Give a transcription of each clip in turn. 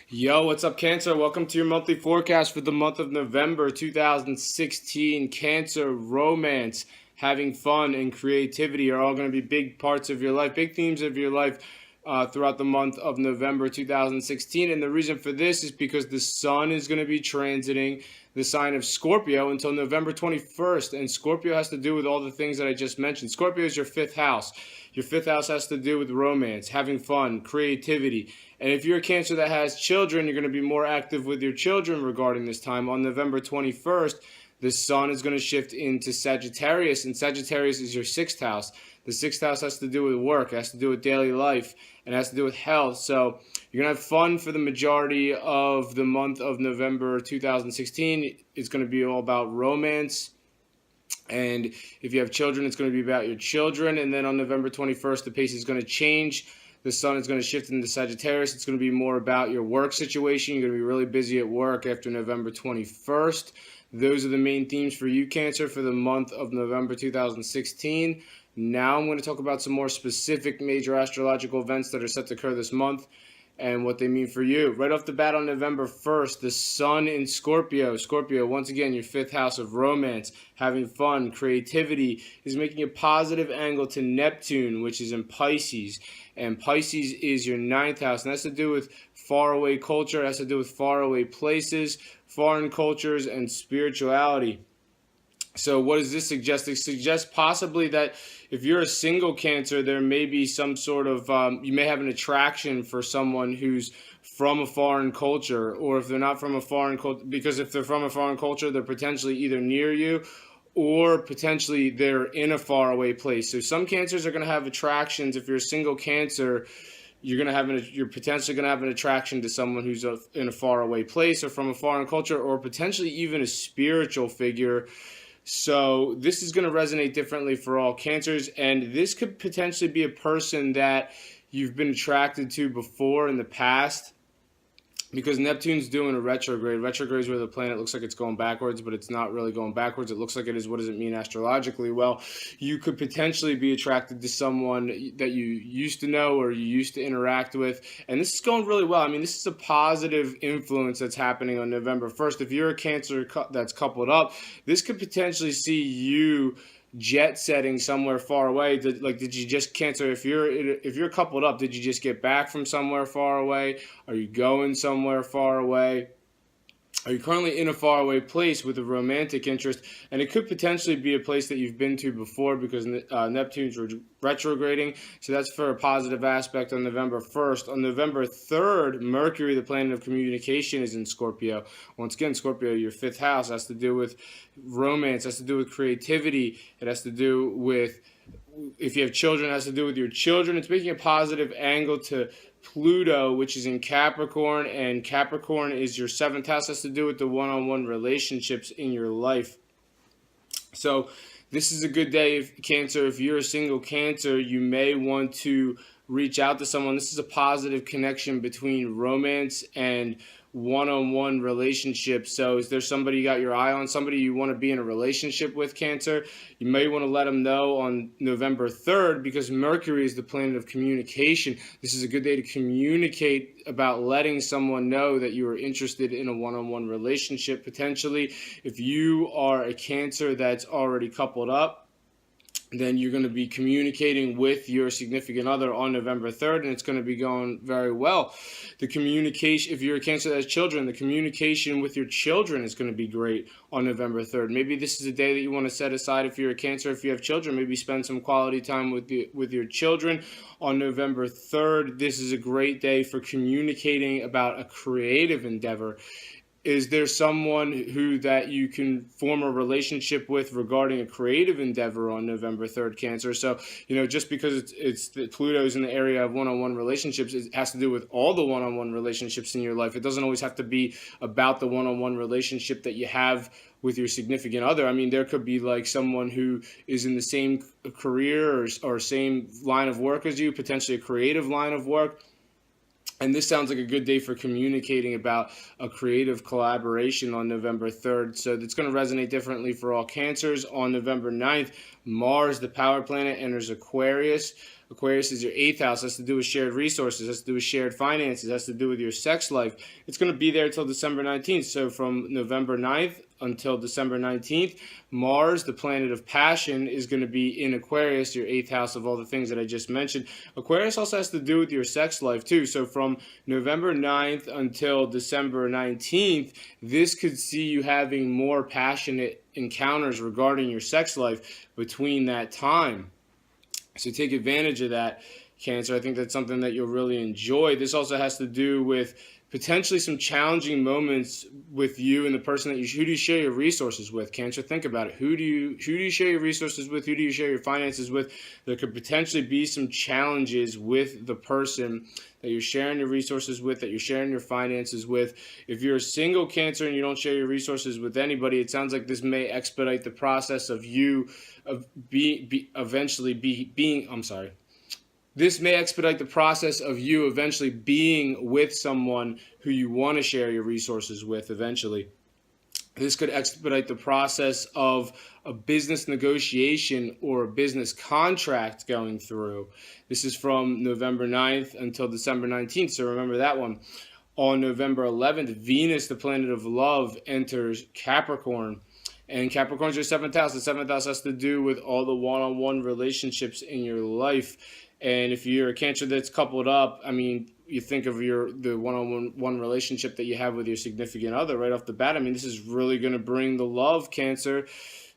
Yo, what's up, Cancer? Welcome to your monthly forecast for the month of November 2016. Cancer, romance, having fun, and creativity are all going to be big parts of your life, big themes of your life throughout the month of November 2016. And the reason for this is because the sun is going to be transiting the sign of Scorpio until November 21st. And Scorpio has to do with all the things that I just mentioned. Scorpio is your fifth house. Your fifth house has to do with romance, having fun, creativity. And if you're a Cancer that has children, you're going to be more active with your children regarding this time. On November 21st, the sun is going to shift into Sagittarius, and Sagittarius is your sixth house. The sixth house has to do with work, has to do with daily life, and has to do with health. So you're going to have fun for the majority of the month of November 2016. It's going to be all about romance. And if you have children, it's going to be about your children. And then on November 21st, the pace is going to change. The sun is going to shift into Sagittarius. It's going to be more about your work situation. You're going to be really busy at work after November 21st. Those are the main themes for you, Cancer, for the month of November 2016. Now I'm going to talk about some more specific major astrological events that are set to occur this month and what they mean for you. Right off the bat on November 1st, the sun in Scorpio. Scorpio, once again, your fifth house of romance, having fun, creativity, is making a positive angle to Neptune, which is in Pisces. And Pisces is your ninth house, and that's to do with faraway culture, it has to do with faraway places, foreign cultures, and spirituality. So what does this suggest? It suggests possibly that if you're a single Cancer, there may be some sort of, you may have an attraction for someone who's from a foreign culture, or if they're not from a foreign culture, because if they're from a foreign culture, they're potentially either near you or potentially they're in a faraway place. So some Cancers are going to have attractions. If you're a single Cancer, you're potentially going to have an attraction to someone who's in a faraway place or from a foreign culture, or potentially even a spiritual figure. So this is going to resonate differently for all Cancers, and this could potentially be a person that you've been attracted to before in the past, because Neptune's doing a retrograde. Retrograde is where the planet looks like it's going backwards, but it's not really going backwards. It looks like it is. What does it mean astrologically? Well, you could potentially be attracted to someone that you used to know or you used to interact with. And this is going really well. I mean, this is a positive influence that's happening on November 1st. If you're a Cancer that's coupled up, this could potentially see you jet setting somewhere far away. Did you just Cancer? If you're coupled up, did you just get back from somewhere far away? Are you going somewhere far away? Are you currently in a faraway place with a romantic interest? And it could potentially be a place that you've been to before, because Neptune's retrograding. So that's for a positive aspect on November 1st. On November 3rd, Mercury, the planet of communication, is in Scorpio. Once again, Scorpio, your fifth house, has to do with romance, has to do with creativity. It has to do with, if you have children, it has to do with your children. It's making a positive angle to Pluto, which is in Capricorn, and Capricorn is your seventh house, has to do with the one-on-one relationships in your life. So this is a good day, Cancer. If you're a single Cancer, you may want to reach out to someone. This is a positive connection between romance and one-on-one relationship. So is there somebody you got your eye on, somebody you want to be in a relationship with, Cancer? You may want to let them know on November 3rd, because Mercury is the planet of communication. This is a good day to communicate about letting someone know that you are interested in a one-on-one relationship, potentially. If you are a Cancer that's already coupled up, then you're going to be communicating with your significant other on November 3rd, and it's going to be going very well. The communication, if you're a Cancer that has children, the communication with your children is going to be great on November 3rd. Maybe this is a day that you want to set aside if you're a Cancer. If you have children, maybe spend some quality time with your children on November 3rd. This is a great day for communicating about a creative endeavor. Is there someone that you can form a relationship with regarding a creative endeavor on November 3rd, Cancer? So, just because it's Pluto's in the area of one-on-one relationships, it has to do with all the one-on-one relationships in your life. It doesn't always have to be about the one-on-one relationship that you have with your significant other. I mean, there could be like someone who is in the same career or same line of work as you, potentially a creative line of work. And this sounds like a good day for communicating about a creative collaboration on November 3rd. So it's going to resonate differently for all Cancers. On November 9th, Mars, the power planet, enters Aquarius. Aquarius is your 8th house, has to do with shared resources, has to do with shared finances, has to do with your sex life. It's going to be there until December 19th. So from November 9th until December 19th, Mars, the planet of passion, is going to be in Aquarius, your 8th house of all the things that I just mentioned. Aquarius also has to do with your sex life too. So from November 9th until December 19th, this could see you having more passionate encounters regarding your sex life between that time. So take advantage of that, Cancer. I think that's something that you'll really enjoy. This also has to do with potentially some challenging moments with you and the person that who do you share your resources with, Cancer? Think about it. Who do you share your resources with? Who do you share your finances with? There could potentially be some challenges with the person that you're sharing your resources with, that you're sharing your finances with. If you're a single, Cancer, and you don't share your resources with anybody, it sounds like this may expedite the process of you This may expedite the process of you eventually being with someone who you want to share your resources with eventually. This could expedite the process of a business negotiation or a business contract going through. This is from November 9th until December 19th, so remember that one. On November 11th, Venus, the planet of love, enters Capricorn. And Capricorn's your 7th house. The 7th house has to do with all the one-on-one relationships in your life. And if you're a Cancer that's coupled up, I mean, you think of the one-on-one relationship that you have with your significant other right off the bat. I mean, this is really going to bring the love, Cancer,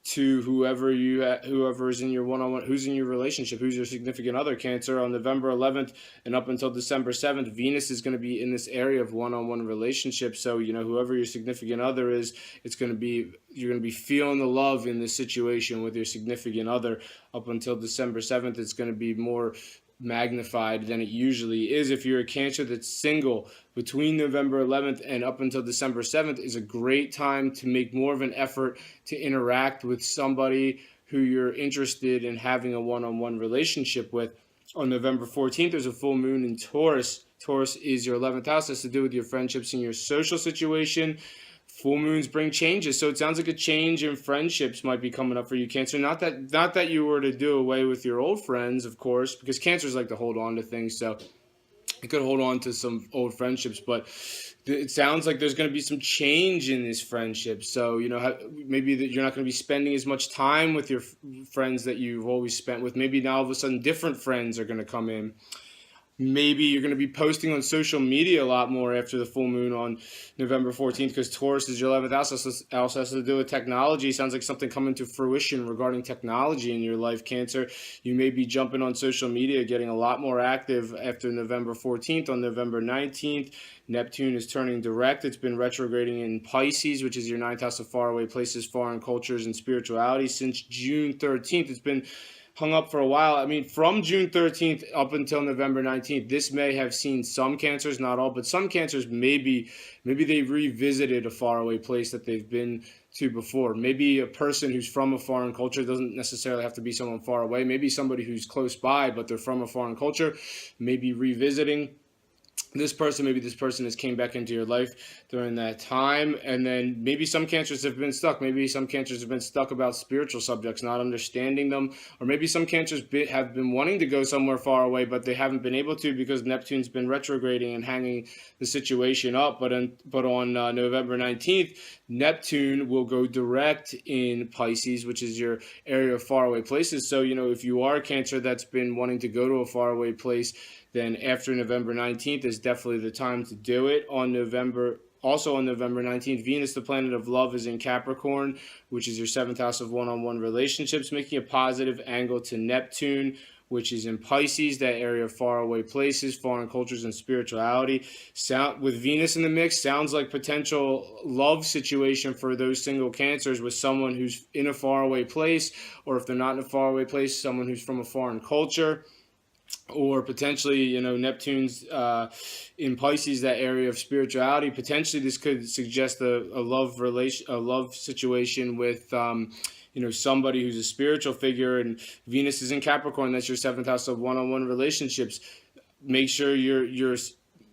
to whoever is in your one-on-one, who's in your relationship, who's your significant other, Cancer. On November 11th and up until December 7th, Venus is going to be in this area of one-on-one relationships. So, whoever your significant other is, you're going to be feeling the love in this situation with your significant other. Up until December 7th, it's going to be more magnified than it usually is. If you're a Cancer that's single, between November 11th and up until December 7th is a great time to make more of an effort to interact with somebody who you're interested in having a one-on-one relationship with. On November 14th, there's a full moon in Taurus. Taurus is your 11th house, has to do with your friendships and your social situation. Full moons bring changes, so it sounds like a change in friendships might be coming up for you, Cancer. Not that you were to do away with your old friends, of course, because Cancers like to hold on to things, so you could hold on to some old friendships, but it sounds like there's going to be some change in this friendship. So, maybe that you're not going to be spending as much time with your friends that you've always spent with. Maybe now all of a sudden different friends are going to come in. Maybe you're going to be posting on social media a lot more after the full moon on November 14th, because Taurus is your 11th house. Also has to do with technology. Sounds like something coming to fruition regarding technology in your life, Cancer. You may be jumping on social media, getting a lot more active after November 14th. On November 19th, Neptune is turning direct. It's been retrograding in Pisces, which is your 9th house of faraway places, foreign cultures, and spirituality. Since June 13th, it's been hung up for a while. I mean, from June 13th up until November 19th, this may have seen some Cancers, not all, but some Cancers maybe they revisited a faraway place that they've been to before. Maybe a person who's from a foreign culture, doesn't necessarily have to be someone far away. Maybe somebody who's close by, but they're from a foreign culture, maybe revisiting this person. Maybe this person has came back into your life during that time. And then maybe some Cancers have been stuck. Maybe some Cancers have been stuck about spiritual subjects, not understanding them. Or maybe some Cancers have been wanting to go somewhere far away, but they haven't been able to because Neptune's been retrograding and hanging the situation up. But on November 19th, Neptune will go direct in Pisces, which is your area of faraway places. So, if you are a Cancer that's been wanting to go to a faraway place, then after November 19th is definitely the time to do it. Also on November 19th, Venus, the planet of love, is in Capricorn, which is your 7th house of one-on-one relationships, making a positive angle to Neptune, which is in Pisces, that area of faraway places, foreign cultures, and spirituality. With Venus in the mix, sounds like potential love situation for those single Cancers with someone who's in a faraway place, or if they're not in a faraway place, someone who's from a foreign culture. Or potentially, Neptune's in Pisces, that area of spirituality. Potentially, this could suggest a love situation with, somebody who's a spiritual figure. And Venus is in Capricorn. That's your 7th house of one-on-one relationships. Make sure you're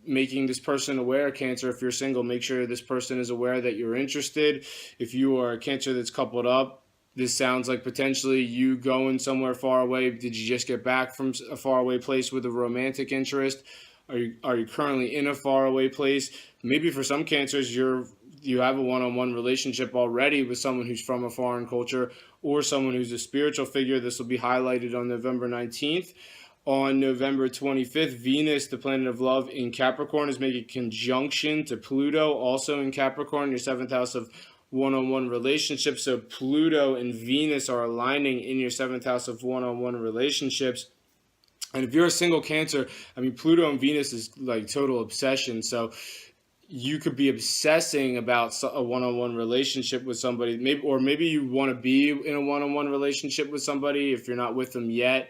making this person aware, Cancer. If you're single, make sure this person is aware that you're interested. If you are a Cancer that's coupled up, This sounds like potentially you going somewhere far away. Did you just get back from a faraway place with a romantic interest? Are you currently in a faraway place? Maybe for some Cancers, you have a one-on-one relationship already with someone who's from a foreign culture or someone who's a spiritual figure. This will be highlighted on November 19th. On November 25th, Venus, the planet of love in Capricorn, is making conjunction to Pluto, also in Capricorn, your seventh house of one-on-one relationships. So Pluto and Venus are aligning in your seventh house of one-on-one relationships. And if you're a single Cancer, I mean, Pluto and Venus is like total obsession. So you could be obsessing about a one-on-one relationship with somebody, maybe you want to be in a one-on-one relationship with somebody if you're not with them yet.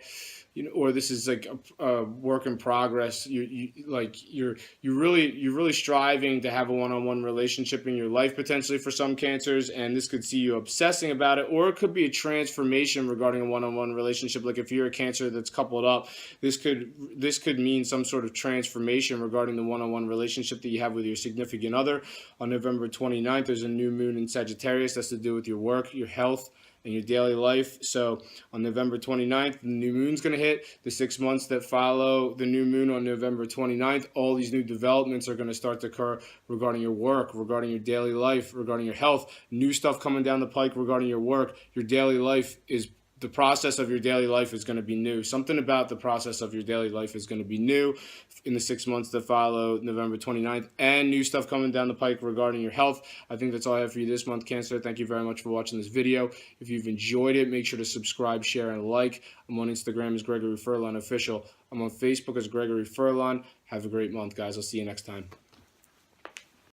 Or this is like a work in progress. You're really striving to have a one-on-one relationship in your life potentially for some Cancers, and this could see you obsessing about it, or it could be a transformation regarding a one-on-one relationship. Like if you're a Cancer that's coupled up, this could mean some sort of transformation regarding the one-on-one relationship that you have with your significant other. On November 29th, there's a new moon in Sagittarius. That's to do with your work, your health, and your daily life. So on November 29th, the new moon's going to hit. The 6 months that follow the new moon on November 29th, all these new developments are going to start to occur regarding your work, regarding your daily life, regarding your health. New stuff coming down the pike regarding your work. Your daily life is the process of your daily life is going to be new. Something about the process of your daily life is going to be new in the 6 months that follow November 29th, and new stuff coming down the pike regarding your health. I think that's all I have for you this month, Cancer. Thank you very much for watching this video. If you've enjoyed it, make sure to subscribe, share, and like. I'm on Instagram as Gregory Furlan Official. I'm on Facebook as Gregory Furlan. Have a great month, guys. I'll see you next time.